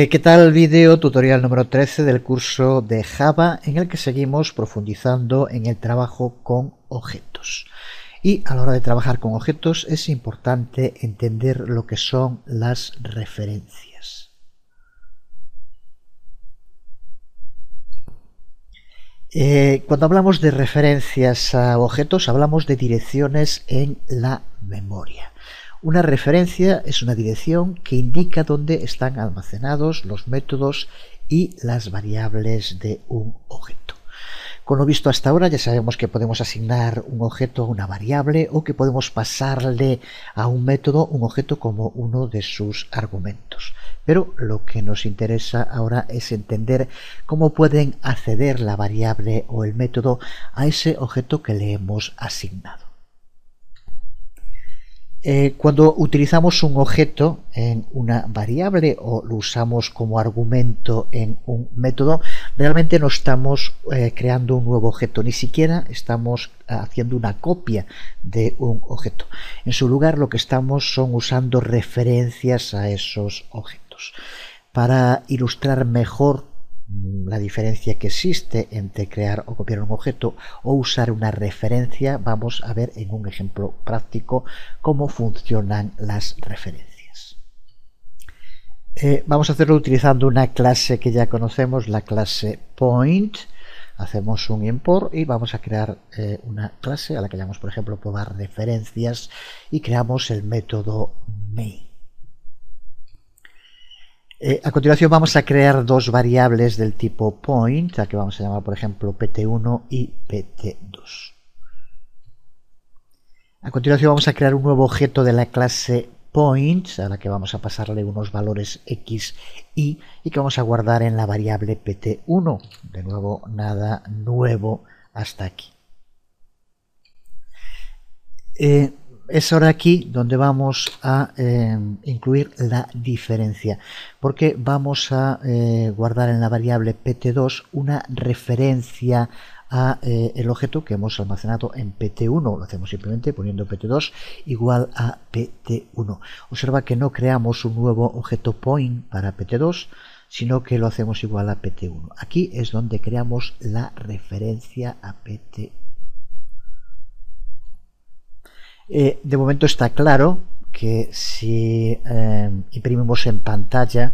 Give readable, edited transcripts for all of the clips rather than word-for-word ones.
¿Qué tal? Vídeo tutorial número 13 del curso de Java en el que seguimos profundizando en el trabajo con objetos. Y a la hora de trabajar con objetos es importante entender lo que son las referencias. Cuando hablamos de referencias a objetos hablamos de direcciones en la memoria. Una referencia es una dirección que indica dónde están almacenados los métodos y las variables de un objeto. Con lo visto hasta ahora ya sabemos que podemos asignar un objeto a una variable o que podemos pasarle a un método un objeto como uno de sus argumentos. Pero lo que nos interesa ahora es entender cómo pueden acceder la variable o el método a ese objeto que le hemos asignado. Cuando utilizamos un objeto en una variable o lo usamos como argumento en un método, realmente no estamos creando un nuevo objeto, ni siquiera estamos haciendo una copia de un objeto. En su lugar lo que estamos son usando referencias a esos objetos. Para ilustrar mejor la diferencia que existe entre crear o copiar un objeto o usar una referencia, vamos a ver en un ejemplo práctico cómo funcionan las referencias. Vamos a hacerlo utilizando una clase que ya conocemos, la clase point. Hacemos un import y vamos a crear una clase a la que llamamos, por ejemplo, probar referencias y creamos el método main. A continuación vamos a crear dos variables del tipo point, a que vamos a llamar por ejemplo pt1 y pt2. A continuación vamos a crear un nuevo objeto de la clase point, a la que vamos a pasarle unos valores x, y que vamos a guardar en la variable pt1. De nuevo, nada nuevo hasta aquí. Es ahora aquí donde vamos a incluir la diferencia, porque vamos a guardar en la variable pt2 una referencia a el objeto que hemos almacenado en pt1. Lo hacemos simplemente poniendo pt2 igual a pt1. Observa que no creamos un nuevo objeto point para pt2, sino que lo hacemos igual a pt1. Aquí es donde creamos la referencia a pt1. De momento está claro que si imprimimos en pantalla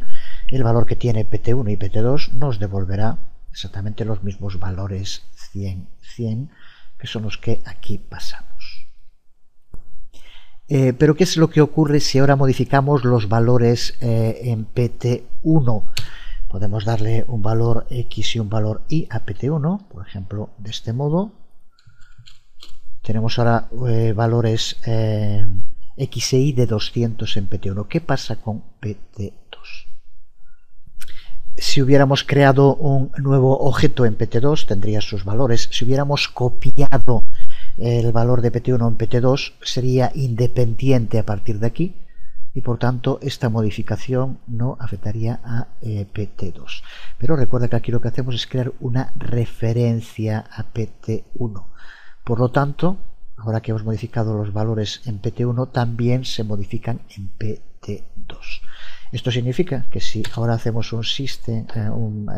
el valor que tiene pt1 y pt2 nos devolverá exactamente los mismos valores 100, 100, que son los que aquí pasamos. Pero ¿qué es lo que ocurre si ahora modificamos los valores en pt1? Podemos darle un valor x y un valor y a pt1, por ejemplo, de este modo. Tenemos ahora valores x e y de 200 en pt1. ¿Qué pasa con pt2? Si hubiéramos creado un nuevo objeto en pt2 tendría sus valores. Si hubiéramos copiado el valor de pt1 en pt2 sería independiente a partir de aquí y por tanto esta modificación no afectaría a pt2. Pero recuerda que aquí lo que hacemos es crear una referencia a pt1. Por lo tanto, ahora que hemos modificado los valores en pt1, también se modifican en pt2. Esto significa que si ahora hacemos un system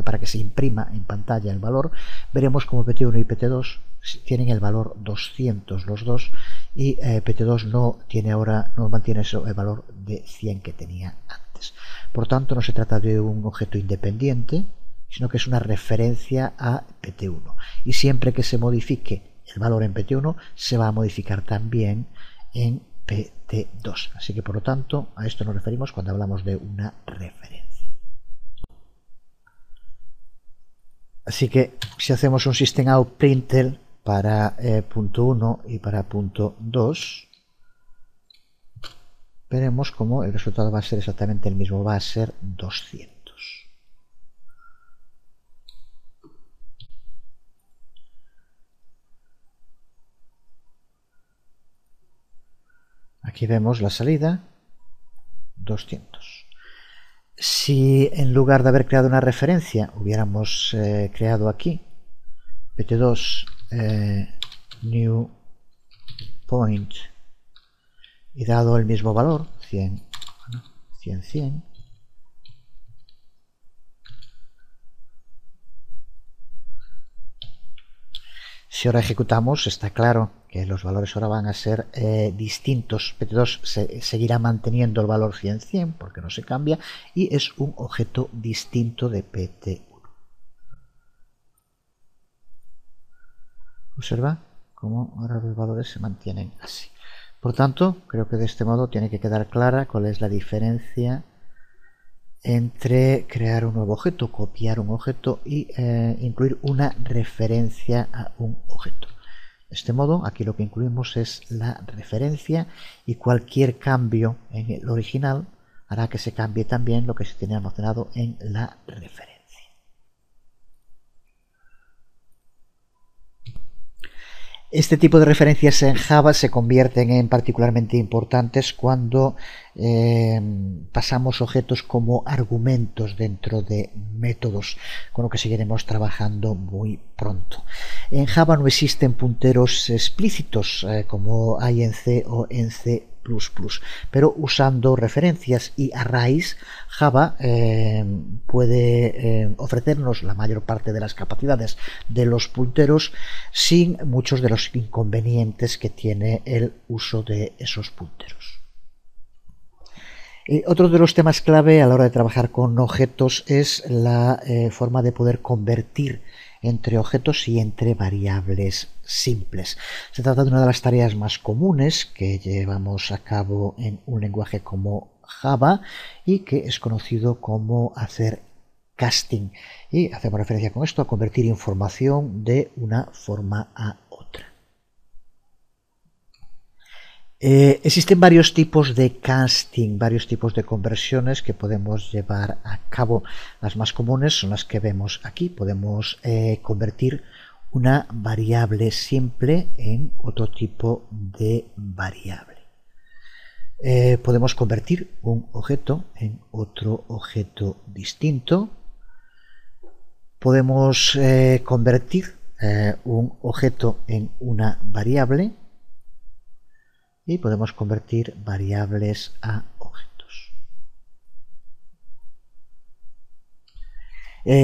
para que se imprima en pantalla el valor, veremos como pt1 y pt2 tienen el valor 200 los dos y pt2 no mantiene el valor de 100 que tenía antes. Por tanto, no se trata de un objeto independiente, sino que es una referencia a pt1. Y siempre que se modifique el valor en pt1 se va a modificar también en pt2. Así que por lo tanto a esto nos referimos cuando hablamos de una referencia. Así que si hacemos un system out println para punto 1 y para punto 2, veremos cómo el resultado va a ser exactamente el mismo, va a ser 200. Aquí vemos la salida, 200. Si en lugar de haber creado una referencia hubiéramos creado aquí pt2 new point y dado el mismo valor, 100, 100, 100, Si ahora ejecutamos, está claro que los valores ahora van a ser distintos. PT2 seguirá manteniendo el valor 100-100 porque no se cambia y es un objeto distinto de PT1. Observa cómo ahora los valores se mantienen así. Por tanto, creo que de este modo tiene que quedar clara cuál es la diferencia entre crear un nuevo objeto, copiar un objeto y incluir una referencia a un objeto. De este modo, aquí lo que incluimos es la referencia y cualquier cambio en el original hará que se cambie también lo que se tiene almacenado en la referencia. Este tipo de referencias en Java se convierten en particularmente importantes cuando pasamos objetos como argumentos dentro de métodos, con lo que seguiremos trabajando muy pronto. En Java no existen punteros explícitos como hay en C o en C++, pero usando referencias y arrays, Java puede ofrecernos la mayor parte de las capacidades de los punteros sin muchos de los inconvenientes que tiene el uso de esos punteros. Otro de los temas clave a la hora de trabajar con objetos es la forma de poder convertir entre objetos y entre variables simples. Se trata de una de las tareas más comunes que llevamos a cabo en un lenguaje como Java y que es conocido como hacer casting. Y hacemos referencia con esto a convertir información de una forma a otra. Existen varios tipos de casting, varios tipos de conversiones que podemos llevar a cabo. Las más comunes son las que vemos aquí. Podemos convertir una variable simple en otro tipo de variable. Podemos convertir un objeto en otro objeto distinto. Podemos convertir un objeto en una variable. Y podemos convertir variables a objetos.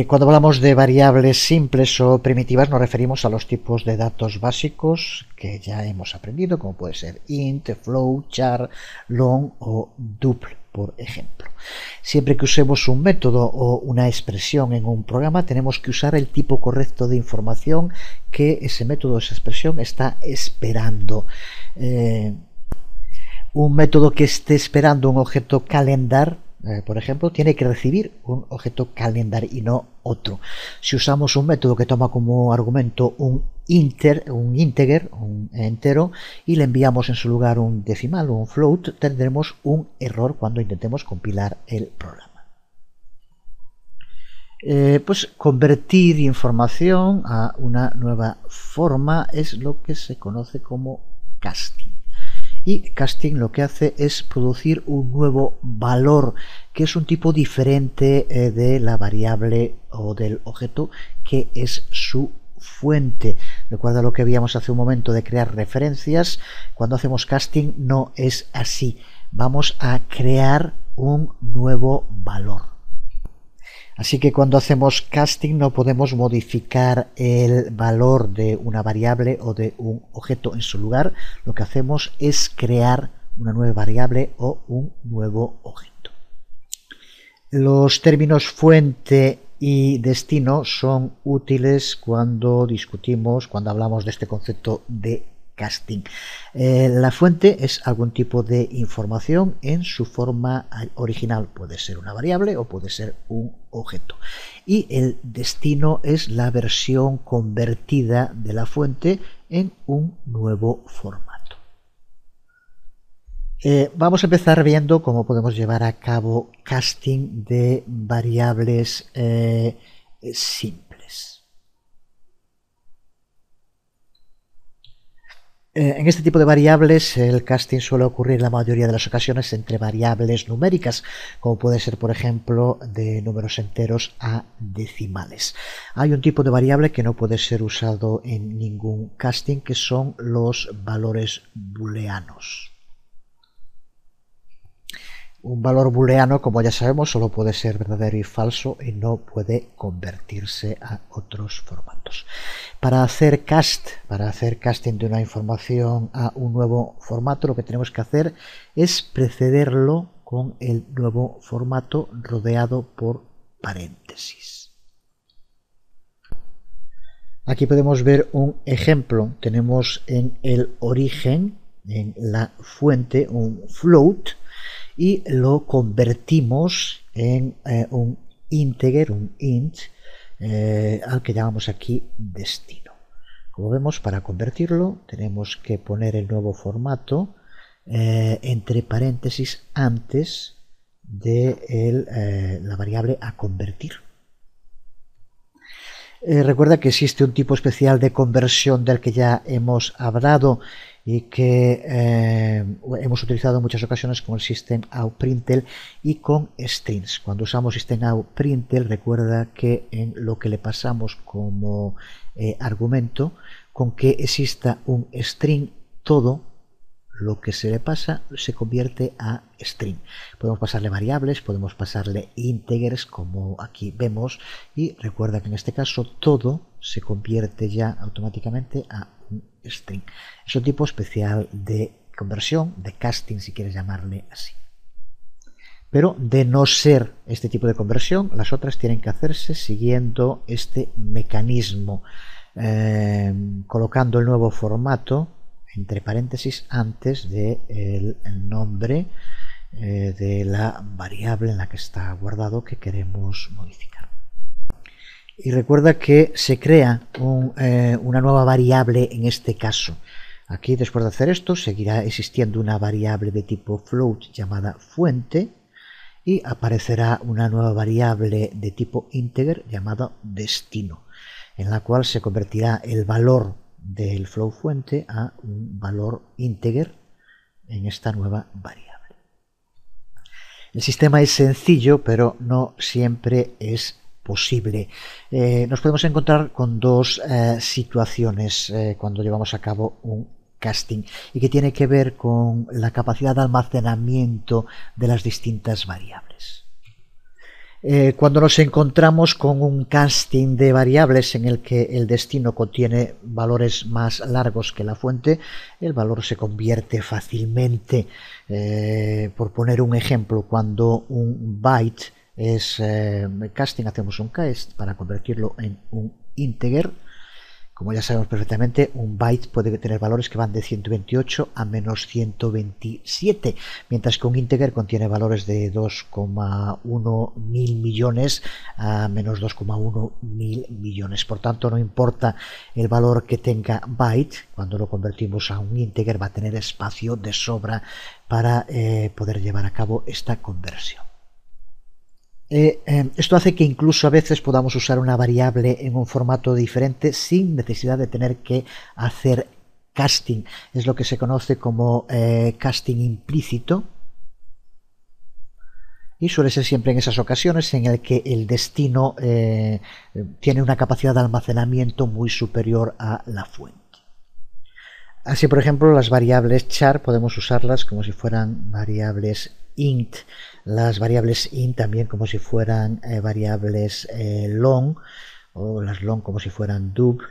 Cuando hablamos de variables simples o primitivas nos referimos a los tipos de datos básicos que ya hemos aprendido, como puede ser int, float, char, long o tuple, por ejemplo. Siempre que usemos un método o una expresión en un programa tenemos que usar el tipo correcto de información que ese método o esa expresión está esperando. Un método que esté esperando un objeto calendar, por ejemplo, tiene que recibir un objeto calendar y no otro. Si usamos un método que toma como argumento un integer, un entero, y le enviamos en su lugar un decimal o un float, tendremos un error cuando intentemos compilar el programa. Pues convertir información a una nueva forma es lo que se conoce como casting. Y casting lo que hace es producir un nuevo valor, que es un tipo diferente de la variable o del objeto que es su fuente. Recuerda lo que habíamos hace un momento de crear referencias. Cuando hacemos casting no es así. Vamos a crear un nuevo valor. Así que cuando hacemos casting no podemos modificar el valor de una variable o de un objeto en su lugar. Lo que hacemos es crear una nueva variable o un nuevo objeto. Los términos fuente y destino son útiles cuando hablamos de este concepto de casting. La fuente es algún tipo de información en su forma original, puede ser una variable o puede ser un objeto, y el destino es la versión convertida de la fuente en un nuevo formato. Vamos a empezar viendo cómo podemos llevar a cabo casting de variables simples. En este tipo de variables el casting suele ocurrir en la mayoría de las ocasiones entre variables numéricas, como puede ser por ejemplo de números enteros a decimales. Hay un tipo de variable que no puede ser usado en ningún casting, que son los valores booleanos. Un valor booleano, como ya sabemos, solo puede ser verdadero y falso y no puede convertirse a otros formatos. Para hacer casting de una información a un nuevo formato, lo que tenemos que hacer es precederlo con el nuevo formato rodeado por paréntesis. Aquí podemos ver un ejemplo. Tenemos en el origen, en la fuente, un float y lo convertimos en un integer, un int, al que llamamos aquí destino. Como vemos, para convertirlo tenemos que poner el nuevo formato entre paréntesis antes de la variable a convertir. Recuerda que existe un tipo especial de conversión del que ya hemos hablado y que hemos utilizado en muchas ocasiones con el systemoutPrintln y con strings. Cuando usamos systemoutPrintln, recuerda que en lo que le pasamos como argumento, con que exista un string, todo lo que se le pasa se convierte a string. Podemos pasarle variables, podemos pasarle integers, como aquí vemos, y recuerda que en este caso todo se convierte ya automáticamente a un string. Es un tipo especial de conversión, de casting, si quieres llamarle así. Pero de no ser este tipo de conversión, las otras tienen que hacerse siguiendo este mecanismo, colocando el nuevo formato entre paréntesis antes del nombre de la variable en la que está guardado que queremos modificar. Y recuerda que se crea una nueva variable en este caso. Aquí, después de hacer esto, seguirá existiendo una variable de tipo float llamada fuente y aparecerá una nueva variable de tipo integer llamada destino, en la cual se convertirá el valor del float fuente a un valor integer en esta nueva variable. El sistema es sencillo, pero no siempre es posible. Nos podemos encontrar con dos situaciones cuando llevamos a cabo un casting y que tiene que ver con la capacidad de almacenamiento de las distintas variables. Cuando nos encontramos con un casting de variables en el que el destino contiene valores más largos que la fuente, el valor se convierte fácilmente. Por poner un ejemplo, cuando un byte es casting, hacemos un cast para convertirlo en un integer. Como ya sabemos perfectamente, un byte puede tener valores que van de 128 a menos 127, mientras que un integer contiene valores de 2,1 mil millones a menos 2,1 mil millones. Por tanto, no importa el valor que tenga byte, cuando lo convertimos a un integer va a tener espacio de sobra para poder llevar a cabo esta conversión. Esto hace que incluso a veces podamos usar una variable en un formato diferente sin necesidad de tener que hacer casting. Es lo que se conoce como casting implícito y suele ser siempre en esas ocasiones en el que el destino tiene una capacidad de almacenamiento muy superior a la fuente. Así, por ejemplo, las variables char podemos usarlas como si fueran variables int, las variables int también como si fueran variables long, o las long como si fueran dub.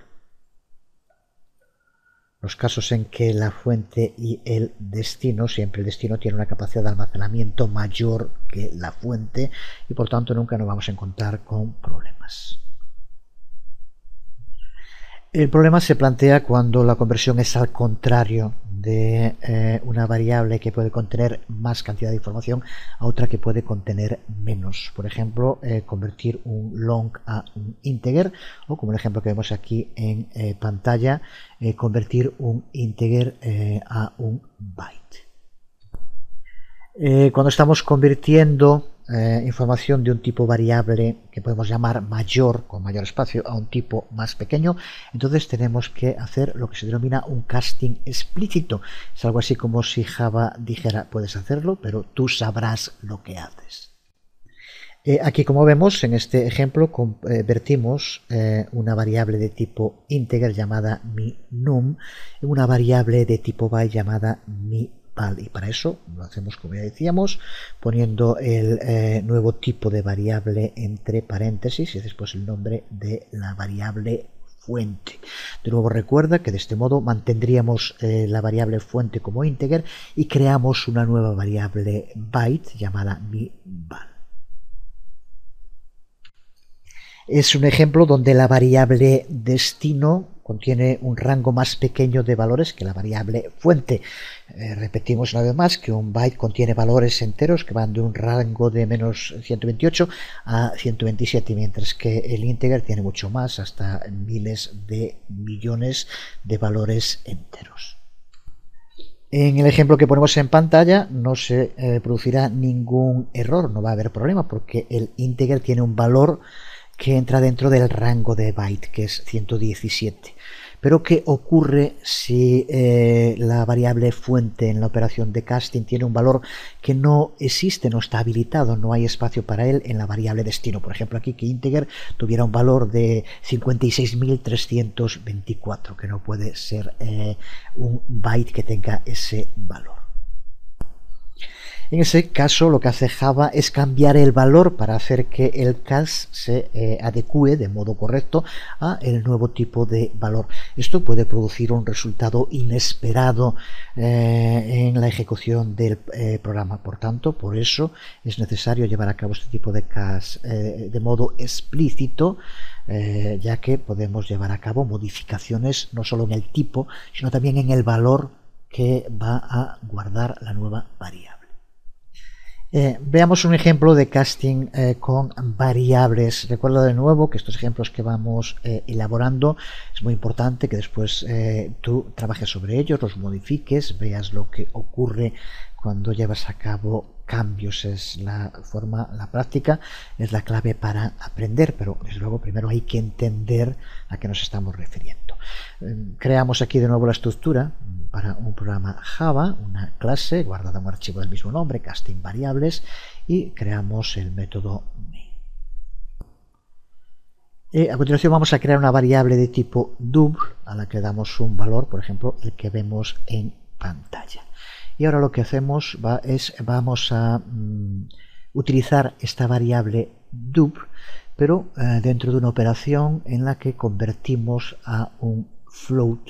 Los casos en que la fuente y el destino, siempre el destino tiene una capacidad de almacenamiento mayor que la fuente y por tanto nunca nos vamos a encontrar con problemas. El problema se plantea cuando la conversión es al contrario de una variable que puede contener más cantidad de información a otra que puede contener menos. Por ejemplo, convertir un long a un integer o, como el ejemplo que vemos aquí en pantalla, convertir un integer a un byte. Cuando estamos convirtiendo información de un tipo variable que podemos llamar mayor, con mayor espacio, a un tipo más pequeño, entonces tenemos que hacer lo que se denomina un casting explícito. Es algo así como si Java dijera puedes hacerlo, pero tú sabrás lo que haces. Aquí, como vemos en este ejemplo, convertimos una variable de tipo integer llamada mi num en una variable de tipo byte llamada mi val, y para eso lo hacemos como ya decíamos, poniendo el nuevo tipo de variable entre paréntesis y después el nombre de la variable fuente. De nuevo recuerda que de este modo mantendríamos la variable fuente como integer y creamos una nueva variable byte llamada mi_val. Es un ejemplo donde la variable destino contiene un rango más pequeño de valores que la variable fuente. Repetimos una vez más que un byte contiene valores enteros que van de un rango de menos 128 a 127, mientras que el integer tiene mucho más, hasta miles de millones de valores enteros. En el ejemplo que ponemos en pantalla no se producirá ningún error, no va a haber problema porque el integer tiene un valor que entra dentro del rango de byte, que es 117. Pero ¿qué ocurre si la variable fuente en la operación de casting tiene un valor que no existe, no está habilitado, no hay espacio para él en la variable destino? Por ejemplo, aquí que integer tuviera un valor de 56.324, que no puede ser un byte que tenga ese valor. En ese caso lo que hace Java es cambiar el valor para hacer que el cast se adecue de modo correcto a el nuevo tipo de valor. Esto puede producir un resultado inesperado en la ejecución del programa. Por tanto, por eso es necesario llevar a cabo este tipo de cast de modo explícito, ya que podemos llevar a cabo modificaciones no solo en el tipo, sino también en el valor que va a guardar la nueva variable. Veamos un ejemplo de casting con variables. Recuerda de nuevo que estos ejemplos que vamos elaborando es muy importante que después tú trabajes sobre ellos, los modifiques, veas lo que ocurre cuando llevas a cabo cambios. Es la forma, la práctica es la clave para aprender, pero desde luego primero hay que entender a qué nos estamos refiriendo. Creamos aquí de nuevo la estructura para un programa Java, una clase guardada en un archivo del mismo nombre, casting variables, y creamos el método main. A continuación vamos a crear una variable de tipo double a la que damos un valor, por ejemplo, el que vemos en pantalla. Y ahora lo que hacemos vamos a utilizar esta variable double, pero dentro de una operación en la que convertimos a un float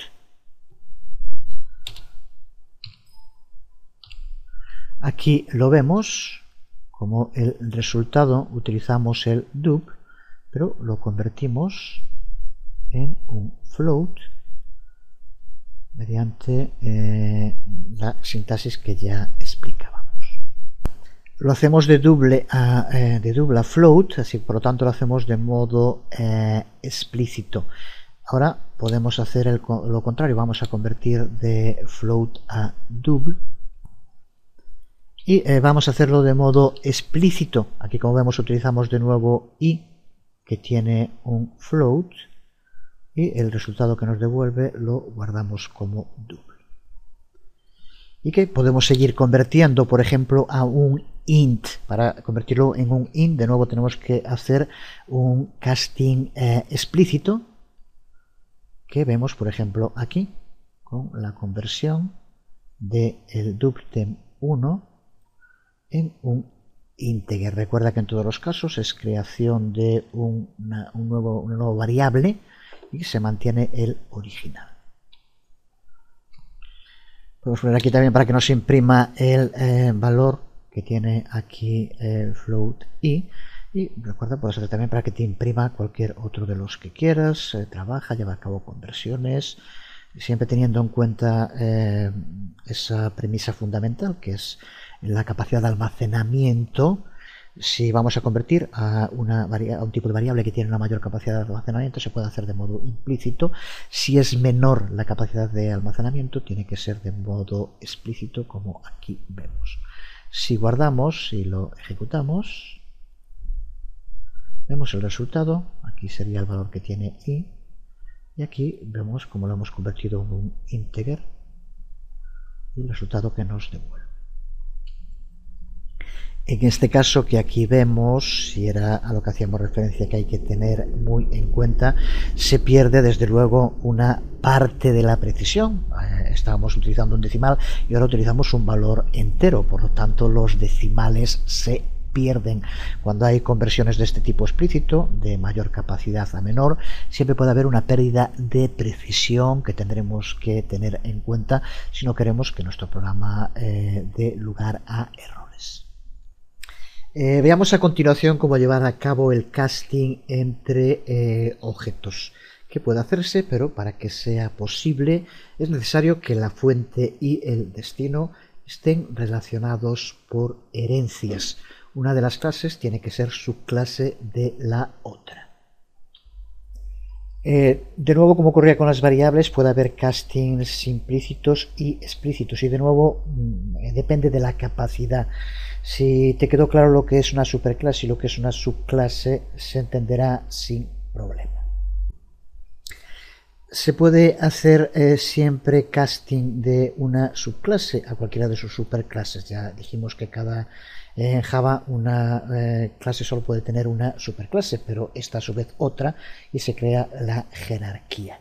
Aquí lo vemos, como el resultado utilizamos el double, pero lo convertimos en un float mediante la sintaxis que ya explicábamos. Lo hacemos de double a float, así por lo tanto lo hacemos de modo explícito. Ahora podemos hacer lo contrario, vamos a convertir de float a double. Y vamos a hacerlo de modo explícito. Aquí, como vemos, utilizamos de nuevo i, que tiene un float, y el resultado que nos devuelve lo guardamos como double. Y que podemos seguir convirtiendo, por ejemplo, a un int. Para convertirlo en un int, de nuevo tenemos que hacer un casting explícito, que vemos, por ejemplo, aquí, con la conversión del double_temp1 en un integer. Recuerda que en todos los casos es creación de una nueva variable y se mantiene el original. Podemos poner aquí también para que nos imprima el valor que tiene aquí el float i, y recuerda, puedes hacer también para que te imprima cualquier otro de los que quieras. Trabaja, lleva a cabo conversiones, siempre teniendo en cuenta esa premisa fundamental, que es la capacidad de almacenamiento. Si vamos a convertir a un tipo de variable que tiene una mayor capacidad de almacenamiento, se puede hacer de modo implícito. Si es menor la capacidad de almacenamiento, tiene que ser de modo explícito, como aquí vemos. Si guardamos y lo ejecutamos, vemos el resultado. Aquí sería el valor que tiene i, y aquí vemos cómo lo hemos convertido en un integer y el resultado que nos devuelve. En este caso que aquí vemos, si era a lo que hacíamos referencia, que hay que tener muy en cuenta, se pierde desde luego una parte de la precisión. estábamos utilizando un decimal y ahora utilizamos un valor entero, por lo tanto los decimales se pierden. Cuando hay conversiones de este tipo explícito, de mayor capacidad a menor, siempre puede haber una pérdida de precisión que tendremos que tener en cuenta si no queremos que nuestro programa dé lugar a errores. Veamos a continuación cómo llevar a cabo el casting entre objetos, que puede hacerse, pero para que sea posible es necesario que la fuente y el destino estén relacionados por herencias. Una de las clases tiene que ser subclase de la otra. De nuevo, como ocurría con las variables, puede haber castings implícitos y explícitos, y de nuevo depende de la capacidad. Si te quedó claro lo que es una superclase y lo que es una subclase, se entenderá sin problema. Se puede hacer siempre casting de una subclase a cualquiera de sus superclases. Ya dijimos que en Java una clase solo puede tener una superclase, pero esta a su vez otra, y se crea la jerarquía.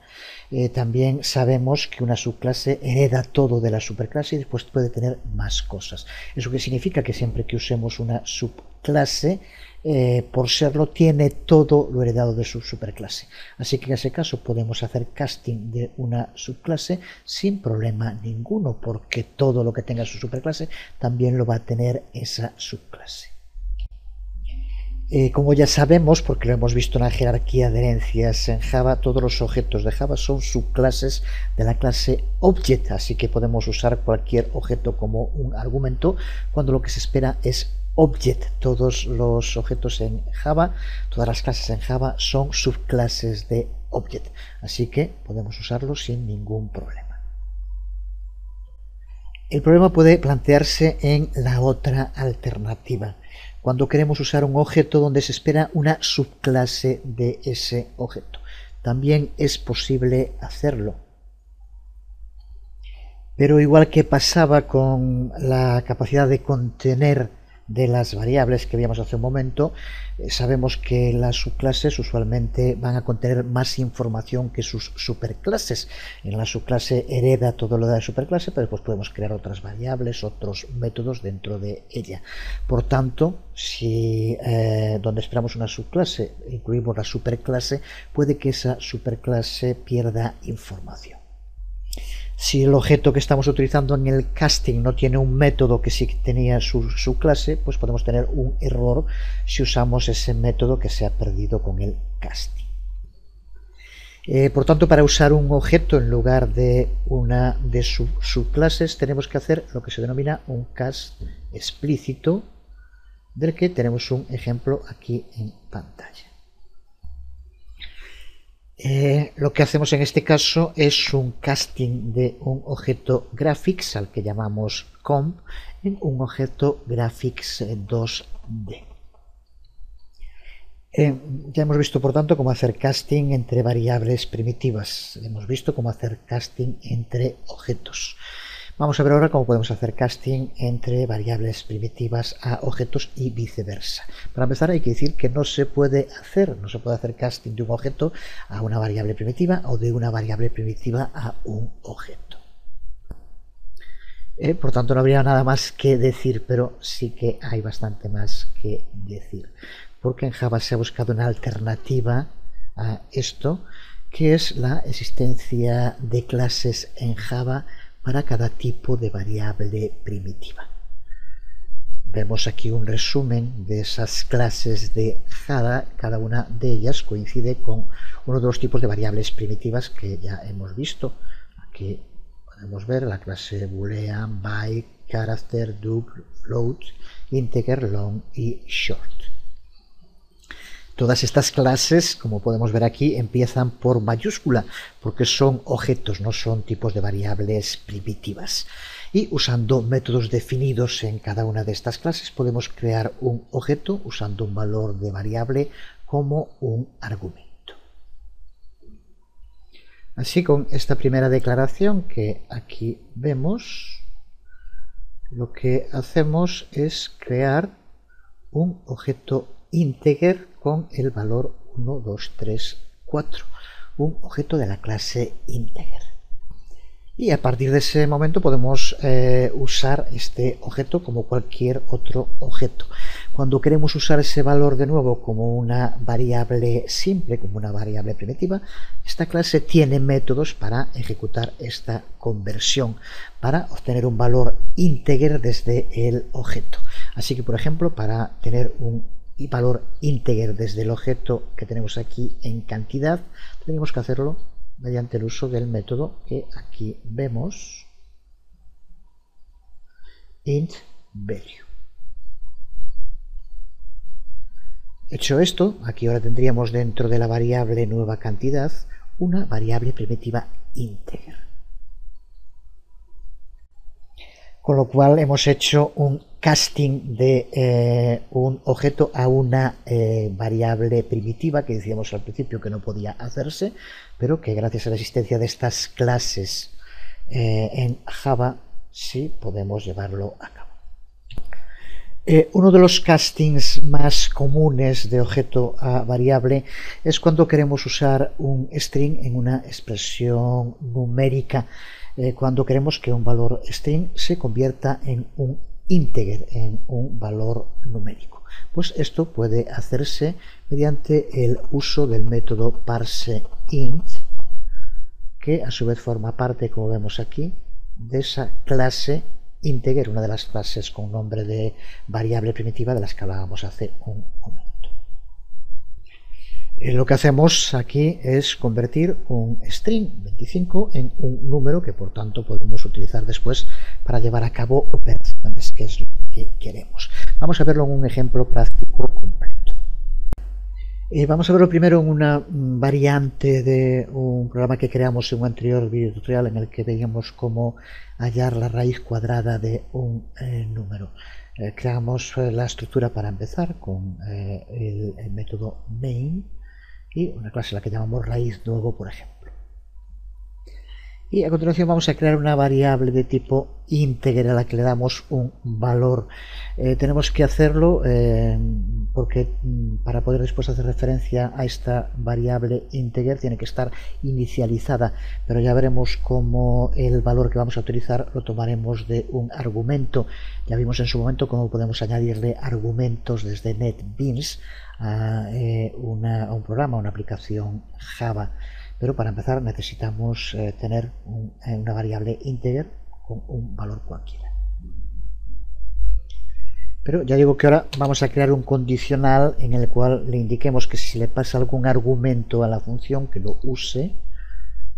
También sabemos que una subclase hereda todo de la superclase y después puede tener más cosas. Eso que significa que siempre que usemos una subclase, por serlo, tiene todo lo heredado de su superclase. Así que en ese caso podemos hacer casting de una subclase sin problema ninguno, porque todo lo que tenga su superclase también lo va a tener esa subclase. Como ya sabemos, porque lo hemos visto en la jerarquía de herencias en Java, todos los objetos de Java son subclases de la clase Object, así que podemos usar cualquier objeto como un argumento cuando lo que se espera es Object. Todos los objetos en Java, todas las clases en Java son subclases de Object, así que podemos usarlos sin ningún problema. El problema puede plantearse en la otra alternativa, cuando queremos usar un objeto donde se espera una subclase de ese objeto. También es posible hacerlo. Pero igual que pasaba con la capacidad de contener de las variables que vimos hace un momento, sabemos que las subclases usualmente van a contener más información que sus superclases. En la subclase hereda todo lo de la superclase, pero después podemos crear otras variables, otros métodos dentro de ella. Por tanto, si donde esperamos una subclase incluimos la superclase, puede que esa superclase pierda información. Si el objeto que estamos utilizando en el casting no tiene un método que sí tenía su clase, pues podemos tener un error si usamos ese método que se ha perdido con el casting. Por tanto, para usar un objeto en lugar de una de sus subclases, tenemos que hacer lo que se denomina un cast explícito, del que tenemos un ejemplo aquí en pantalla. Lo que hacemos en este caso es un casting de un objeto graphics al que llamamos comp en un objeto graphics 2D. Ya hemos visto, por tanto, cómo hacer casting entre variables primitivas. Hemos visto cómo hacer casting entre objetos. Vamos a ver ahora cómo podemos hacer casting entre variables primitivas a objetos y viceversa. Para empezar, hay que decir que no se puede hacer casting de un objeto a una variable primitiva o de una variable primitiva a un objeto. Por tanto, no habría nada más que decir, pero sí que hay bastante más que decir, porque en Java se ha buscado una alternativa a esto, que es la existencia de clases en Java para cada tipo de variable primitiva. Vemos aquí un resumen de esas clases de Java. Cada una de ellas coincide con uno de los tipos de variables primitivas que ya hemos visto. Aquí podemos ver la clase boolean, byte, character, double, float, integer, long y short. Todas estas clases, como podemos ver aquí, empiezan por mayúscula porque son objetos, no son tipos de variables primitivas. Y usando métodos definidos en cada una de estas clases podemos crear un objeto usando un valor de variable como un argumento. Así, con esta primera declaración que aquí vemos, lo que hacemos es crear un objeto integer con el valor 1, 2, 3, 4, un objeto de la clase integer. Y a partir de ese momento podemos usar este objeto como cualquier otro objeto. Cuando queremos usar ese valor de nuevo como una variable simple, como una variable primitiva, esta clase tiene métodos para ejecutar esta conversión, para obtener un valor íntegro desde el objeto. Así que, por ejemplo, para tener un valor íntegro desde el objeto que tenemos aquí en cantidad, tenemos que hacerlo mediante el uso del método que aquí vemos, int value. Hecho esto, aquí ahora tendríamos dentro de la variable nueva cantidad una variable primitiva íntegra. Con lo cual hemos hecho un casting de un objeto a una variable primitiva que decíamos al principio que no podía hacerse, pero que gracias a la existencia de estas clases en Java sí podemos llevarlo a cabo. Uno de los castings más comunes de objeto a variable es cuando queremos usar un string en una expresión numérica, cuando queremos que un valor string se convierta en un integer, en un valor numérico. Pues esto puede hacerse mediante el uso del método parseInt, que a su vez forma parte, como vemos aquí, de esa clase integer, una de las clases con nombre de variable primitiva de las que hablábamos hace un momento. Lo que hacemos aquí es convertir un string 25 en un número que por tanto podemos utilizar después para llevar a cabo operaciones, que es lo que queremos. Vamos a verlo en un ejemplo práctico completo. Vamos a verlo primero en una variante de un programa que creamos en un anterior video tutorial en el que veíamos cómo hallar la raíz cuadrada de un número. Creamos la estructura para empezar con el método main y una clase a la que llamamos raíz nuevo, por ejemplo. Y a continuación vamos a crear una variable de tipo integer a la que le damos un valor. Tenemos que hacerlo porque para poder después hacer referencia a esta variable integer tiene que estar inicializada, pero ya veremos cómo el valor que vamos a utilizar lo tomaremos de un argumento. Ya vimos en su momento cómo podemos añadirle argumentos desde NetBeans a un programa, una aplicación Java. Pero para empezar necesitamos tener una variable integer con un valor cualquiera. Pero ya digo que ahora vamos a crear un condicional en el cual le indiquemos que si le pasa algún argumento a la función que lo use.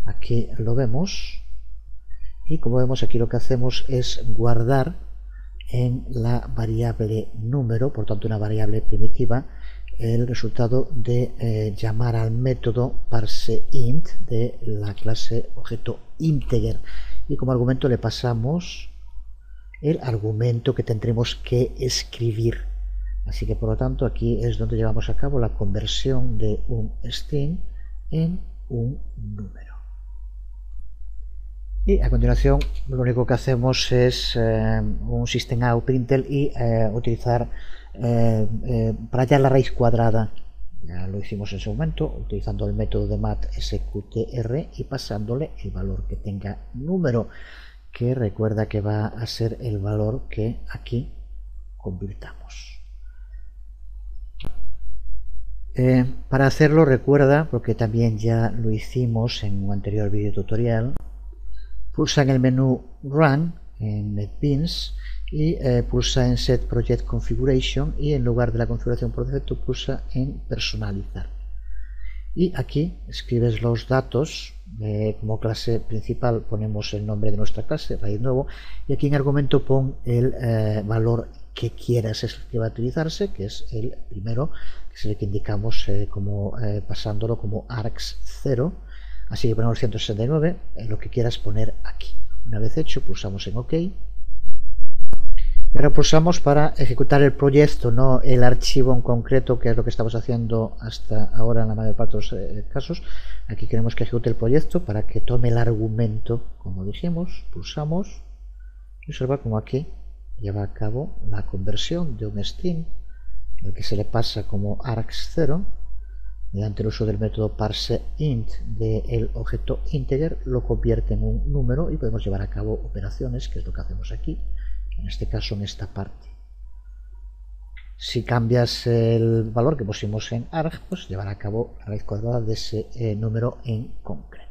Aquí lo vemos. Y como vemos aquí lo que hacemos es guardar en la variable número, por tanto una variable primitiva, el resultado de llamar al método parseInt de la clase objeto integer, y como argumento le pasamos el argumento que tendremos que escribir. Así que por lo tanto aquí es donde llevamos a cabo la conversión de un string en un número. Y a continuación lo único que hacemos es un systemoutPrintln y utilizar para hallar la raíz cuadrada. Ya lo hicimos en su momento utilizando el método de mathsqtr y pasándole el valor que tenga número, que recuerda que va a ser el valor que aquí convirtamos. Para hacerlo recuerda, porque también ya lo hicimos en un anterior video tutorial, pulsa en el menú Run en NetBeans y pulsa en Set Project Configuration, y en lugar de la configuración por defecto pulsa en Personalizar. Y aquí escribes los datos. Como clase principal ponemos el nombre de nuestra clase, raíz nuevo, y aquí en argumento pon el valor que quieras es el que va a utilizarse, que es el primero, que es el que indicamos pasándolo como args0. Así que ponemos 169, lo que quieras poner aquí. Una vez hecho, pulsamos en OK. Y ahora pulsamos para ejecutar el proyecto, no el archivo en concreto, que es lo que estamos haciendo hasta ahora en la mayor parte de los casos. Aquí queremos que ejecute el proyecto para que tome el argumento, como dijimos. Pulsamos y observa como aquí lleva a cabo la conversión de un string, el que se le pasa como args0, mediante el uso del método parseInt del objeto integer, lo convierte en un número y podemos llevar a cabo operaciones, que es lo que hacemos aquí, en este caso en esta parte. Si cambias el valor que pusimos en arg, pues llevará a cabo la raíz cuadrada de ese número en concreto.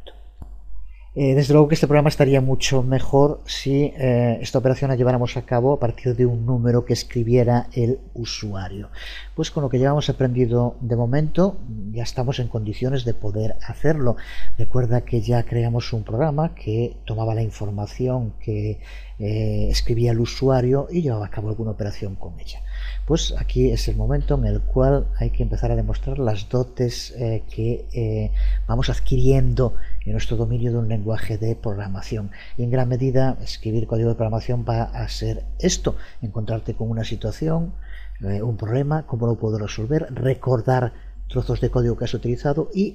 Desde luego que este programa estaría mucho mejor si esta operación la lleváramos a cabo a partir de un número que escribiera el usuario. Pues con lo que llevamos aprendido de momento ya estamos en condiciones de poder hacerlo. Recuerda que ya creamos un programa que tomaba la información que escribía el usuario y llevaba a cabo alguna operación con ella. Pues aquí es el momento en el cual hay que empezar a demostrar las dotes que vamos adquiriendo en nuestro dominio de un lenguaje de programación. Y en gran medida escribir código de programación va a ser esto: encontrarte con una situación, un problema, cómo lo puedo resolver, recordar trozos de código que has utilizado y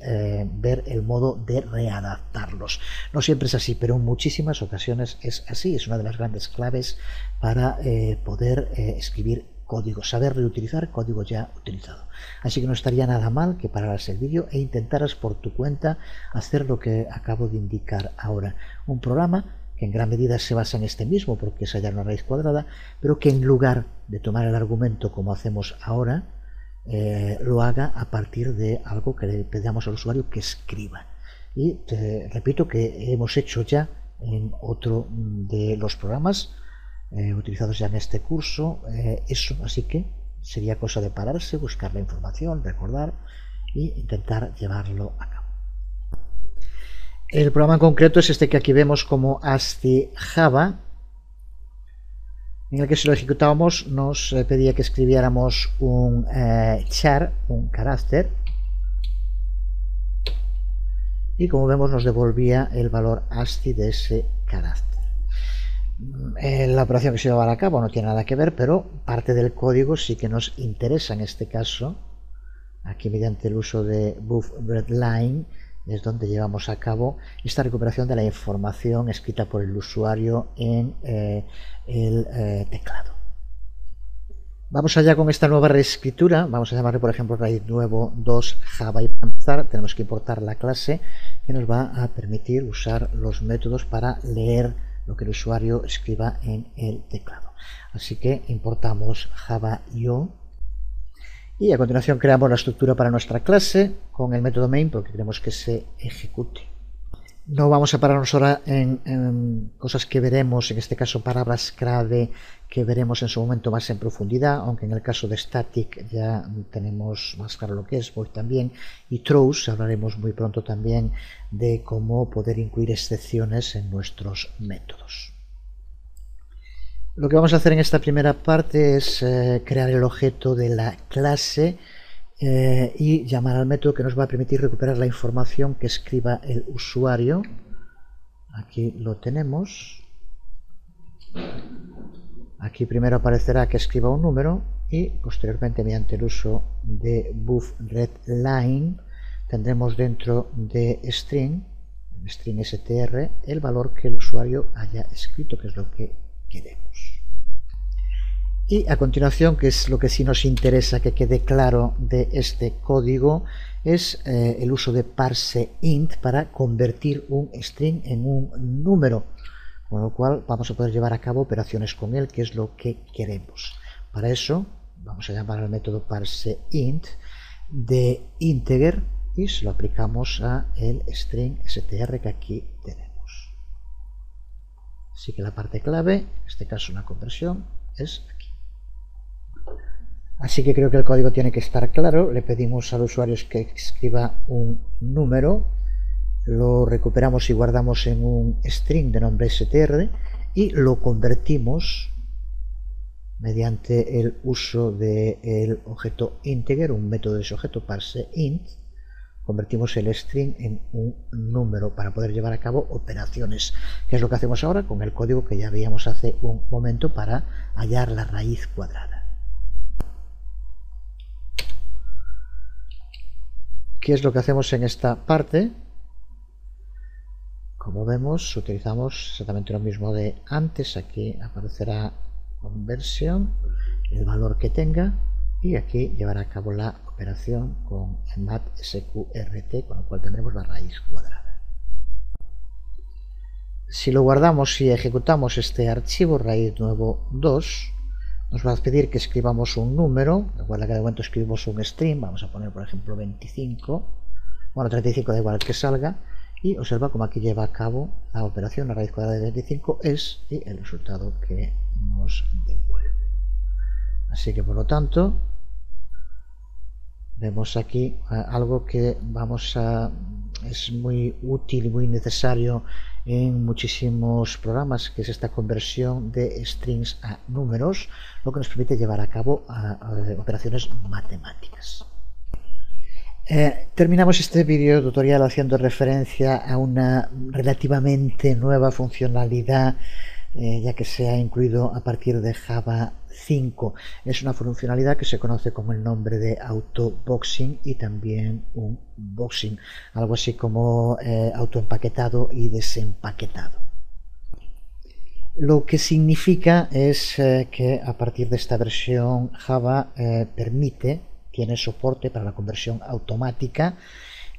ver el modo de readaptarlos. No siempre es así, pero en muchísimas ocasiones es así. Es una de las grandes claves para poder escribir código, saber reutilizar código ya utilizado. Así que no estaría nada mal que pararas el vídeo e intentaras por tu cuenta hacer lo que acabo de indicar ahora. Un programa que en gran medida se basa en este mismo, porque es hallar una raíz cuadrada, pero que en lugar de tomar el argumento como hacemos ahora, lo haga a partir de algo que le pedamos al usuario que escriba. Y te repito que hemos hecho ya en otro de los programas utilizados ya en este curso eso, así que sería cosa de pararse, buscar la información, recordar e intentar llevarlo a cabo. El programa en concreto es este que aquí vemos como ASCII Java, en el que si lo ejecutábamos nos pedía que escribiéramos un char, un carácter, y como vemos nos devolvía el valor ASCII de ese carácter. La operación que se lleva a cabo no tiene nada que ver, pero parte del código sí que nos interesa en este caso. Aquí mediante el uso de buffReadLine es donde llevamos a cabo esta recuperación de la información escrita por el usuario en el teclado. Vamos allá con esta nueva reescritura. Vamos a llamarle por ejemplo raíz nuevo 2 Java, y para empezar tenemos que importar la clase que nos va a permitir usar los métodos para leer lo que el usuario escriba en el teclado. Así que importamos java.io y a continuación creamos la estructura para nuestra clase con el método main porque queremos que se ejecute. No vamos a pararnos ahora en cosas que veremos, en este caso palabras clave que veremos en su momento más en profundidad, aunque en el caso de static ya tenemos más claro lo que es, void también, y throws hablaremos muy pronto también de cómo poder incluir excepciones en nuestros métodos. Lo que vamos a hacer en esta primera parte es crear el objeto de la clase y llamar al método que nos va a permitir recuperar la información que escriba el usuario. Aquí lo tenemos. Aquí primero aparecerá que escriba un número y posteriormente mediante el uso de buffReadLine tendremos dentro de string str, el valor que el usuario haya escrito, que es lo que queremos. Y a continuación, que es lo que sí nos interesa que quede claro de este código, es el uso de parseInt para convertir un string en un número, con lo cual vamos a poder llevar a cabo operaciones con él, que es lo que queremos. Para eso vamos a llamar al método parseInt de integer y se lo aplicamos a el string str que aquí tenemos. Así que la parte clave, en este caso una conversión, es aquí. Así que creo que el código tiene que estar claro. Le pedimos al usuario que escriba un número, lo recuperamos y guardamos en un string de nombre str y lo convertimos mediante el uso del objeto integer, un método de ese objeto parseInt. Convertimos el string en un número para poder llevar a cabo operaciones, que es lo que hacemos ahora con el código que ya veíamos hace un momento para hallar la raíz cuadrada. ¿Qué es lo que hacemos en esta parte? Como vemos, utilizamos exactamente lo mismo de antes. Aquí aparecerá conversión, el valor que tenga, y aquí llevará a cabo la operación con mat sqrt, con lo cual tendremos la raíz cuadrada. Si lo guardamos y ejecutamos este archivo raíz nuevo 2, nos va a pedir que escribamos un número. Recuerda que de momento escribimos un string, vamos a poner por ejemplo 25, bueno 35 da igual el que salga, y observa como aquí lleva a cabo la operación, la raíz cuadrada de 25 es, y el resultado que nos devuelve. Así que por lo tanto vemos aquí algo que es muy útil y muy necesario en muchísimos programas, que es esta conversión de strings a números, lo que nos permite llevar a cabo operaciones matemáticas. Terminamos este vídeo tutorial haciendo referencia a una relativamente nueva funcionalidad, ya que se ha incluido a partir de Java 5. Es una funcionalidad que se conoce como el nombre de autoboxing y también un boxing, algo así como autoempaquetado y desempaquetado. Lo que significa es que a partir de esta versión Java tiene soporte para la conversión automática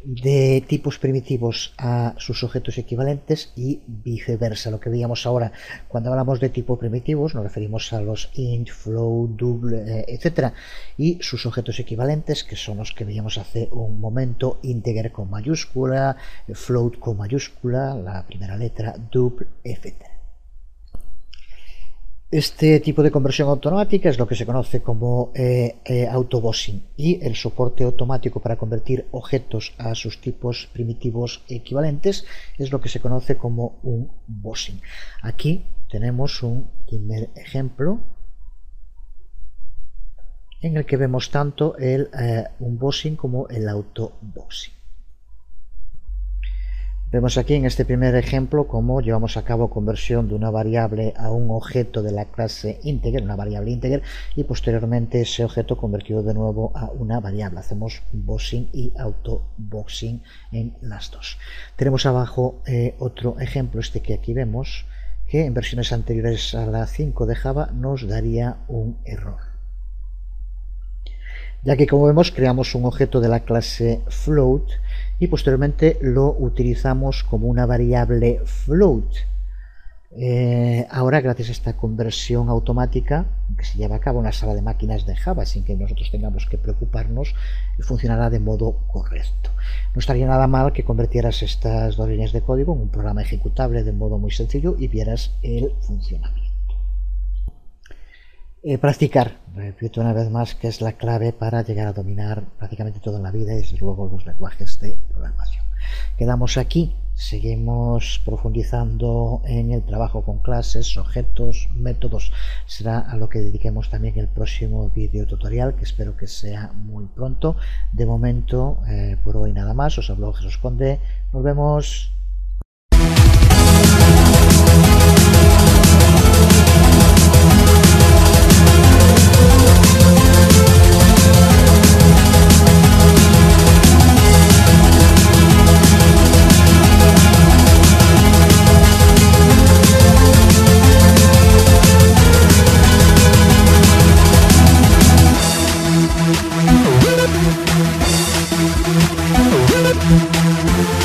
de tipos primitivos a sus objetos equivalentes y viceversa. Lo que veíamos ahora, cuando hablamos de tipos primitivos, nos referimos a los int, float, double, etc. Y sus objetos equivalentes, que son los que veíamos hace un momento: integer con mayúscula, float con mayúscula, la primera letra, double, etc. Este tipo de conversión automática es lo que se conoce como autoboxing, y el soporte automático para convertir objetos a sus tipos primitivos equivalentes es lo que se conoce como un boxing. Aquí tenemos un primer ejemplo en el que vemos tanto el unboxing como el autoboxing. Vemos aquí en este primer ejemplo cómo llevamos a cabo conversión de una variable a un objeto de la clase integer, una variable integer, y posteriormente ese objeto convertido de nuevo a una variable. Hacemos boxing y autoboxing en las dos. Tenemos abajo otro ejemplo, este que aquí vemos, que en versiones anteriores a la 5 de Java nos daría un error, ya que, como vemos, creamos un objeto de la clase float y posteriormente lo utilizamos como una variable float. Ahora, gracias a esta conversión automática que se lleva a cabo en la sala de máquinas de Java, sin que nosotros tengamos que preocuparnos, funcionará de modo correcto. No estaría nada mal que convirtieras estas dos líneas de código en un programa ejecutable de modo muy sencillo y vieras el funcionamiento. Practicar, repito una vez más, que es la clave para llegar a dominar prácticamente toda la vida y desde luego los lenguajes de programación. Quedamos aquí, seguimos profundizando en el trabajo con clases, objetos, métodos. Será a lo que dediquemos también el próximo vídeo tutorial, que espero que sea muy pronto. De momento, por hoy nada más. Os habló Jesús Conde. Nos vemos. We'll be right back.